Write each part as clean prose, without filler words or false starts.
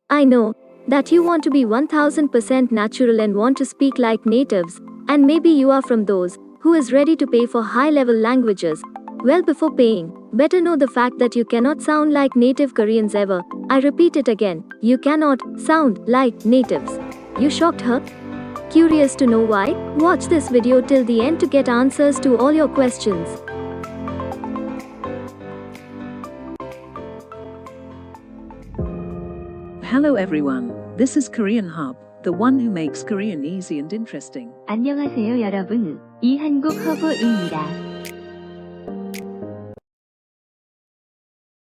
I know that you want to be 1000% natural and want to speak like natives, and maybe you are from those who is ready to pay for high-level languages. Well, before paying, better know the fact that you cannot sound like native Koreans ever. I repeat it again, you cannot sound like natives. You shocked her? Curious to know why? Watch this video till the end to get answers to all your questions. Hello everyone, this is Korean Hub, the one who makes Korean easy and interesting. 안녕하세요 여러분, 이한국 허브입니다.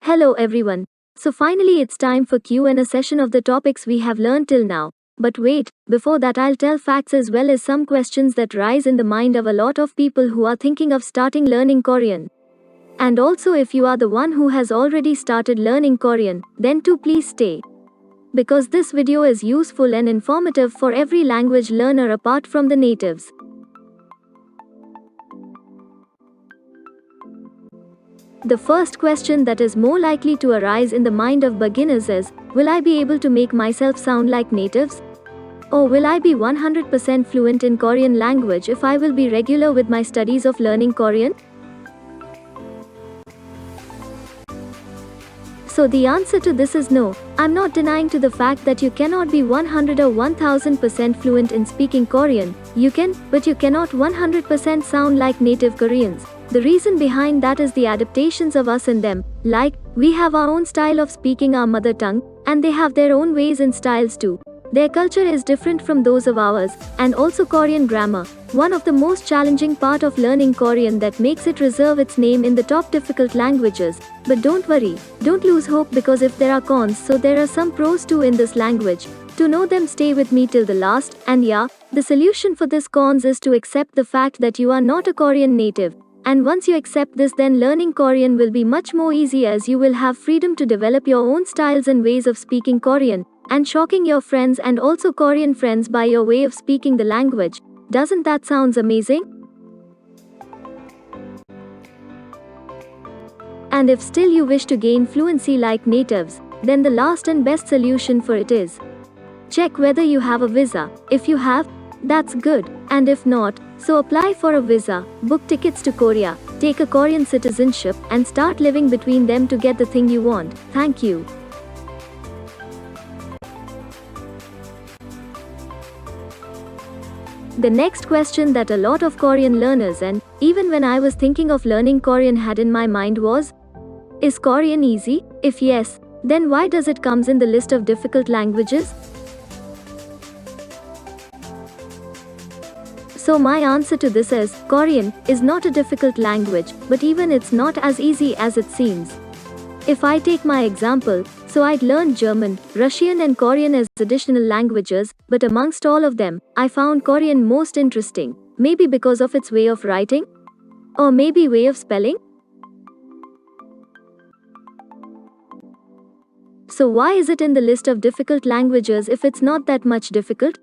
Hello everyone. So finally it's time for Q&A session of the topics we have learned till now. But wait, before that I'll tell facts as well as some questions that rise in the mind of a lot of people who are thinking of starting learning Korean. And also if you are the one who has already started learning Korean, then too please stay. Because this video is useful and informative for every language learner apart from the natives. The first question that is more likely to arise in the mind of beginners is, will I be able to make myself sound like natives? Or will I be 100% fluent in Korean language if I will be regular with my studies of learning Korean? So the answer to this is no. I'm not denying to the fact that you cannot be 100 or 1000% fluent in speaking Korean. You can, but you cannot 100% sound like native Koreans. The reason behind that is the adaptations of us and them. Like, we have our own style of speaking our mother tongue, and they have their own ways and styles too. Their culture is different from those of ours, and also Korean grammar, one of the most challenging part of learning Korean that makes it reserve its name in the top difficult languages. But don't worry, don't lose hope because if there are cons, so there are some pros too in this language. To know them, stay with me till the last, and yeah, the solution for this cons is to accept the fact that you are not a Korean native. And once you accept this, then learning Korean will be much more easy as you will have freedom to develop your own styles and ways of speaking Korean, and shocking your friends and also Korean friends by your way of speaking the language. Doesn't that sound amazing? And if still you wish to gain fluency like natives, then the last and best solution for it is check whether you have a visa. If you have, that's good, and if not, so apply for a visa, book tickets to Korea, take a Korean citizenship, and start living between them to get the thing you want. Thank you. The next question that a lot of Korean learners and even when I was thinking of learning Korean had in my mind was, is Korean easy? If yes, then why does it comes in the list of difficult languages? So my answer to this is, Korean is not a difficult language, but even it's not as easy as it seems. If I take my example, so I'd learned German, Russian and Korean as additional languages, but amongst all of them, I found Korean most interesting. Maybe because of its way of writing? Or maybe way of spelling? So why is it in the list of difficult languages if it's not that much difficult?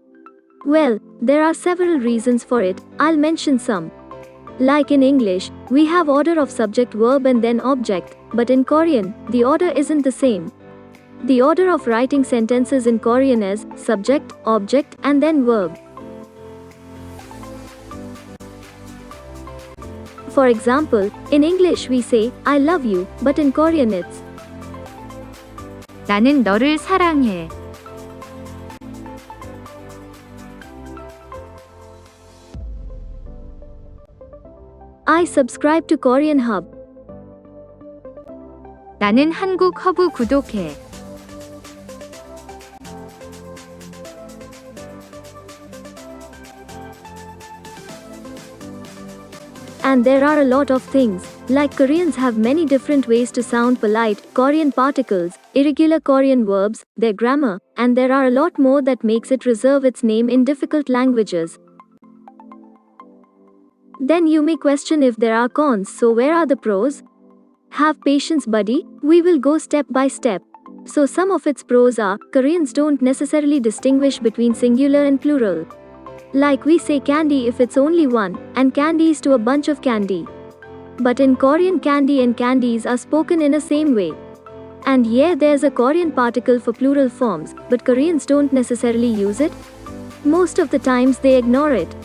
Well, there are several reasons for it. I'll mention some. Like in English, we have order of subject, verb and then object, but in Korean, the order isn't the same. The order of writing sentences in Korean is subject, object, and then verb. For example, in English we say, I love you, but in Korean it's 나는 너를 사랑해. I subscribe to Korean Hub. 나는 한국 허브 구독해. And there are a lot of things, like Koreans have many different ways to sound polite, Korean particles, irregular Korean verbs, their grammar, and there are a lot more that makes it reserve its name in difficult languages. Then you may question if there are cons, so where are the pros? Have patience, buddy, we will go step by step. So some of its pros are, Koreans don't necessarily distinguish between singular and plural. Like we say candy if it's only one, and candies to a bunch of candy. But in Korean candy and candies are spoken in a same way. And yeah, there's a Korean particle for plural forms, but Koreans don't necessarily use it. Most of the times they ignore it.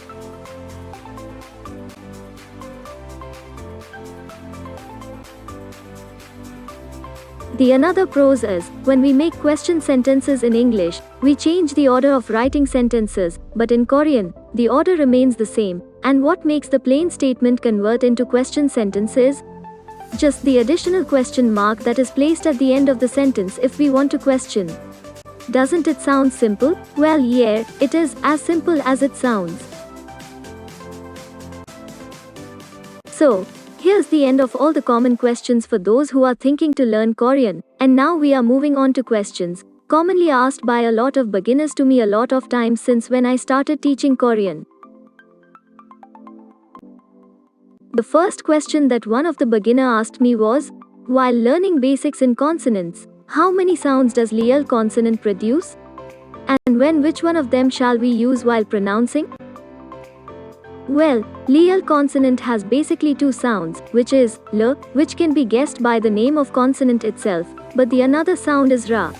The another pros is, when we make question sentences in English, we change the order of writing sentences, but in Korean, the order remains the same, and what makes the plain statement convert into question sentences? Just the additional question mark that is placed at the end of the sentence if we want to question. Doesn't it sound simple? Well, yeah, it is as simple as it sounds. So, here's the end of all the common questions for those who are thinking to learn Korean, and now we are moving on to questions commonly asked by a lot of beginners to me a lot of times since when I started teaching Korean. The first question that one of the beginner asked me was, while learning basics in consonants, how many sounds does Liel consonant produce? And which one of them shall we use while pronouncing? Well, Liel consonant has basically two sounds, which is L, which can be guessed by the name of consonant itself, but the another sound is Ra.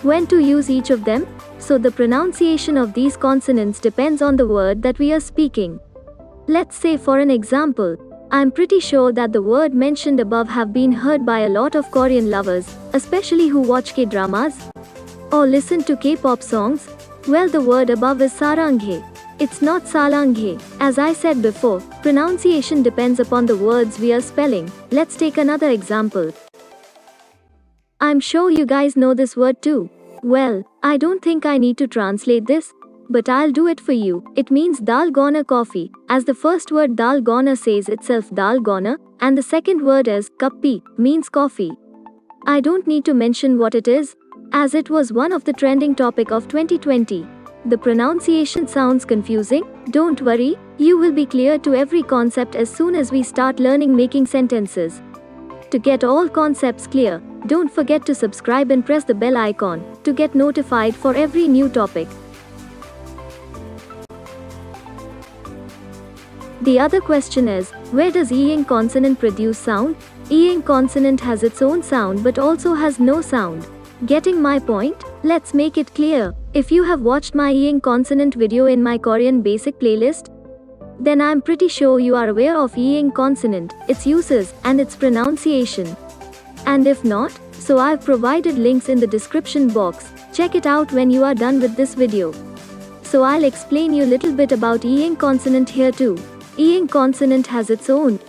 When to use each of them? So the pronunciation of these consonants depends on the word that we are speaking. Let's say for an example, I'm pretty sure that the word mentioned above have been heard by a lot of Korean lovers, especially who watch K-dramas or listen to K-pop songs. Well, the word above is saranghae. It's not salanghae. As I said before, pronunciation depends upon the words we are spelling. Let's take another example. I'm sure you guys know this word too. Well, I don't think I need to translate this, but I'll do it for you. It means dalgona coffee, as the first word dalgona says itself dalgona, and the second word is kappi, means coffee. I don't need to mention what it is, as it was one of the trending topic of 2020. The pronunciation sounds confusing? Don't worry, you will be clear to every concept as soon as we start learning making sentences. To get all concepts clear, don't forget to subscribe and press the bell icon to get notified for every new topic. The other question is, where does ing consonant produce sound? Ing consonant has its own sound but also has no sound. Getting my point? Let's make it clear. If you have watched my ing consonant video in my Korean basic playlist, then I'm pretty sure you are aware of ing consonant, its uses, and its pronunciation. And if not, so I've provided links in the description box. Check it out when you are done with this video. So I'll explain you little bit about ing consonant here too. Ing consonant has its own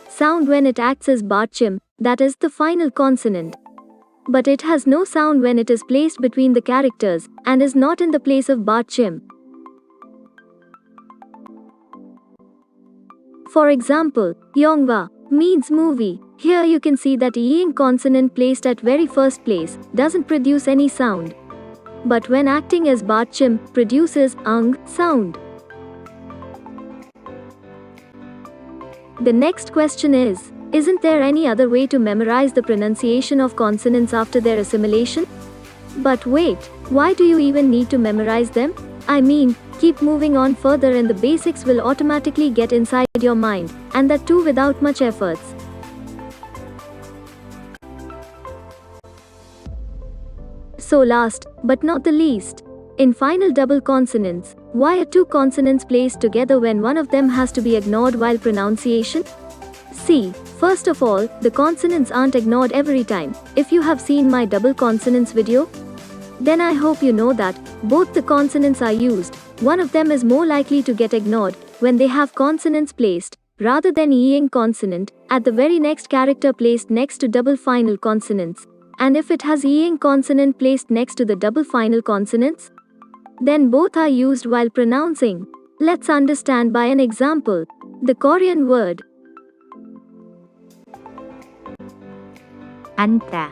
sound when it acts as bachim, that is the final consonant. But it has no sound when it is placed between the characters and is not in the place of bachim. For example, Yongwa means movie. Here you can see that ing consonant placed at very first place doesn't produce any sound. But when acting as bachim, produces sound. The next question is, isn't there any other way to memorize the pronunciation of consonants after their assimilation? But wait, why do you even need to memorize them? I mean, keep moving on further and the basics will automatically get inside your mind, and that too without much efforts. So last, but not the least, in final double consonants, why are two consonants placed together when one of them has to be ignored while pronunciation? See, first of all, the consonants aren't ignored every time. If you have seen my double consonants video, then I hope you know that both the consonants are used. One of them is more likely to get ignored when they have consonants placed, rather than ing consonant, at the very next character placed next to double final consonants. And if it has ing consonant placed next to the double final consonants, then both are used while pronouncing. Let's understand by an example. The Korean word 앉다,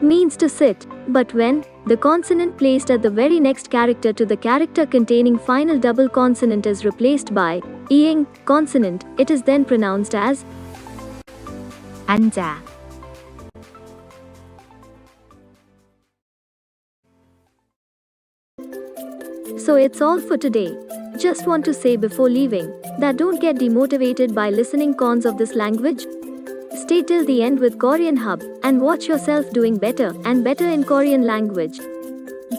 means to sit, but when the consonant placed at the very next character to the character containing final double consonant is replaced by ing consonant, it is then pronounced as 앉아. So it's all for today. Just want to say before leaving that don't get demotivated by listening cons of this language. Stay till the end with Korean Hub and watch yourself doing better and better in Korean language.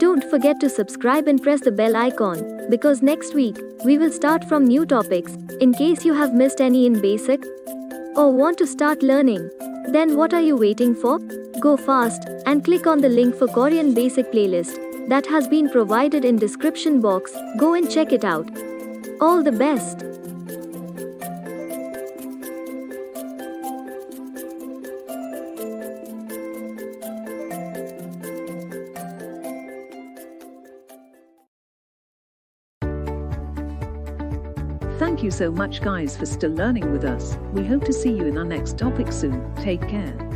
Don't forget to subscribe and press the bell icon because next week we will start from new topics in case you have missed any in basic or want to start learning. Then what are you waiting for? Go fast and click on the link for Korean basic playlist that has been provided in description box. Go and check it out. All the best. Thank you so much guys for still learning with us. We hope to see you in our next topic soon. Take care.